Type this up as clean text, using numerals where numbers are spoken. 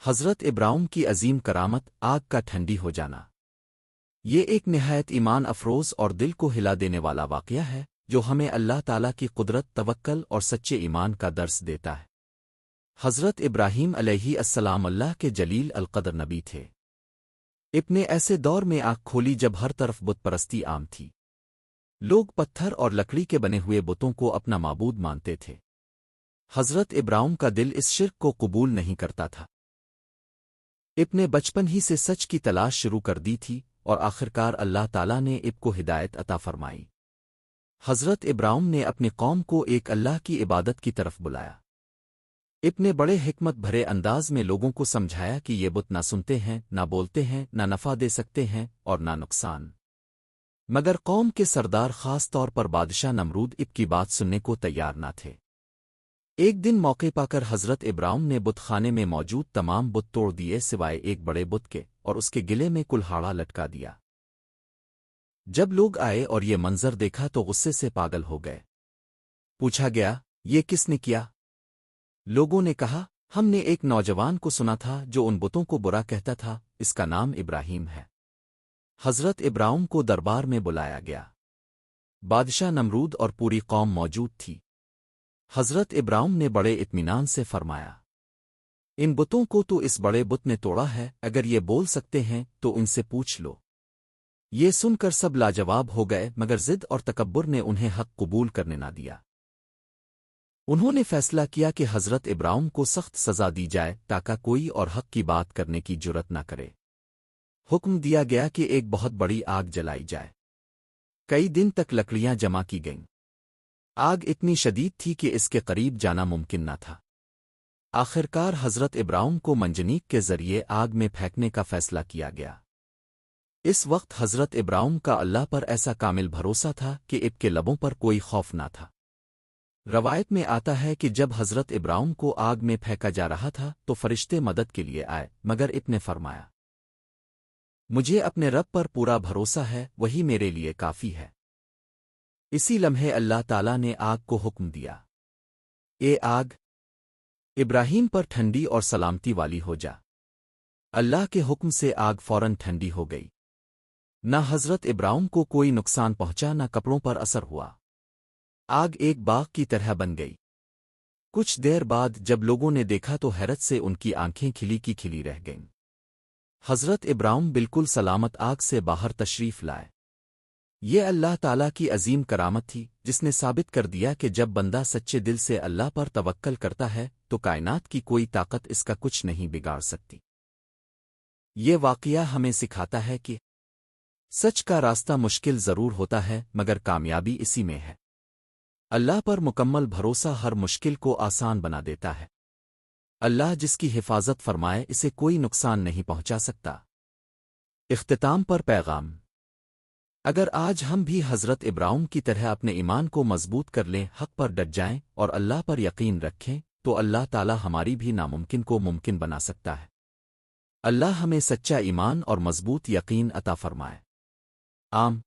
حضرت ابراہیم کی عظیم کرامت آگ کا ٹھنڈی ہو جانا۔ یہ ایک نہایت ایمان افروز اور دل کو ہلا دینے والا واقعہ ہے جو ہمیں اللہ تعالیٰ کی قدرت، توکل اور سچے ایمان کا درس دیتا ہے۔ حضرت ابراہیم علیہ السلام اللہ کے جلیل القدر نبی تھے۔ اپنے ایسے دور میں آنکھ کھولی جب ہر طرف بت پرستی عام تھی۔ لوگ پتھر اور لکڑی کے بنے ہوئے بتوں کو اپنا معبود مانتے تھے۔ حضرت ابراہیم کا دل اس شرک کو قبول نہیں کرتا تھا۔ اپنے بچپن ہی سے سچ کی تلاش شروع کر دی تھی اور آخرکار اللہ تعالیٰ نے اب کو ہدایت عطا فرمائی۔ حضرت ابراہیم نے اپنی قوم کو ایک اللہ کی عبادت کی طرف بلایا۔ اپنے بڑے حکمت بھرے انداز میں لوگوں کو سمجھایا کہ یہ بت نہ سنتے ہیں، نہ بولتے ہیں، نہ نفع دے سکتے ہیں اور نہ نقصان۔ مگر قوم کے سردار، خاص طور پر بادشاہ نمرود، اب کی بات سننے کو تیار نہ تھے۔ ایک دن موقع پا کر حضرت ابراہیم نے بت خانے میں موجود تمام بت توڑ دیے سوائے ایک بڑے بت کے، اور اس کے گلے میں کلہاڑا لٹکا دیا۔ جب لوگ آئے اور یہ منظر دیکھا تو غصے سے پاگل ہو گئے۔ پوچھا گیا، یہ کس نے کیا؟ لوگوں نے کہا، ہم نے ایک نوجوان کو سنا تھا جو ان بتوں کو برا کہتا تھا، اس کا نام ابراہیم ہے۔ حضرت ابراہیم کو دربار میں بلایا گیا۔ بادشاہ نمرود اور پوری قوم موجود تھی۔ حضرت ابراہیم نے بڑے اطمینان سے فرمایا، ان بتوں کو تو اس بڑے بت نے توڑا ہے، اگر یہ بول سکتے ہیں تو ان سے پوچھ لو۔ یہ سن کر سب لاجواب ہو گئے، مگر ضد اور تکبر نے انہیں حق قبول کرنے نہ دیا۔ انہوں نے فیصلہ کیا کہ حضرت ابراہیم کو سخت سزا دی جائے تاکہ کوئی اور حق کی بات کرنے کی جرت نہ کرے۔ حکم دیا گیا کہ ایک بہت بڑی آگ جلائی جائے۔ کئی دن تک لکڑیاں جمع کی گئیں۔ آگ اتنی شدید تھی کہ اس کے قریب جانا ممکن نہ تھا۔ آخرکار حضرت ابراہیم کو منجنیق کے ذریعے آگ میں پھینکنے کا فیصلہ کیا گیا۔ اس وقت حضرت ابراہیم کا اللہ پر ایسا کامل بھروسہ تھا کہ اب کے لبوں پر کوئی خوف نہ تھا۔ روایت میں آتا ہے کہ جب حضرت ابراہیم کو آگ میں پھینکا جا رہا تھا تو فرشتے مدد کے لیے آئے، مگر اب نے فرمایا، مجھے اپنے رب پر پورا بھروسہ ہے، وہی میرے لیے کافی ہے۔ اسی لمحے اللہ تعالیٰ نے آگ کو حکم دیا، اے آگ، ابراہیم پر ٹھنڈی اور سلامتی والی ہو جا۔ اللہ کے حکم سے آگ فوراً ٹھنڈی ہو گئی۔ نہ حضرت ابراہیم کو کوئی نقصان پہنچا، نہ کپڑوں پر اثر ہوا۔ آگ ایک باغ کی طرح بن گئی۔ کچھ دیر بعد جب لوگوں نے دیکھا تو حیرت سے ان کی آنکھیں کھلی کی کھلی رہ گئیں۔ حضرت ابراہیم بالکل سلامت آگ سے باہر تشریف لائے۔ یہ اللہ تعالیٰ کی عظیم کرامت تھی جس نے ثابت کر دیا کہ جب بندہ سچے دل سے اللہ پر توکل کرتا ہے تو کائنات کی کوئی طاقت اس کا کچھ نہیں بگاڑ سکتی۔ یہ واقعہ ہمیں سکھاتا ہے کہ سچ کا راستہ مشکل ضرور ہوتا ہے، مگر کامیابی اسی میں ہے۔ اللہ پر مکمل بھروسہ ہر مشکل کو آسان بنا دیتا ہے۔ اللہ جس کی حفاظت فرمائے اسے کوئی نقصان نہیں پہنچا سکتا۔ اختتام پر پیغام۔ اگر آج ہم بھی حضرت ابراہیم کی طرح اپنے ایمان کو مضبوط کر لیں، حق پر ڈٹ جائیں اور اللہ پر یقین رکھیں تو اللہ تعالیٰ ہماری بھی ناممکن کو ممکن بنا سکتا ہے۔ اللہ ہمیں سچا ایمان اور مضبوط یقین عطا فرمائے۔ آم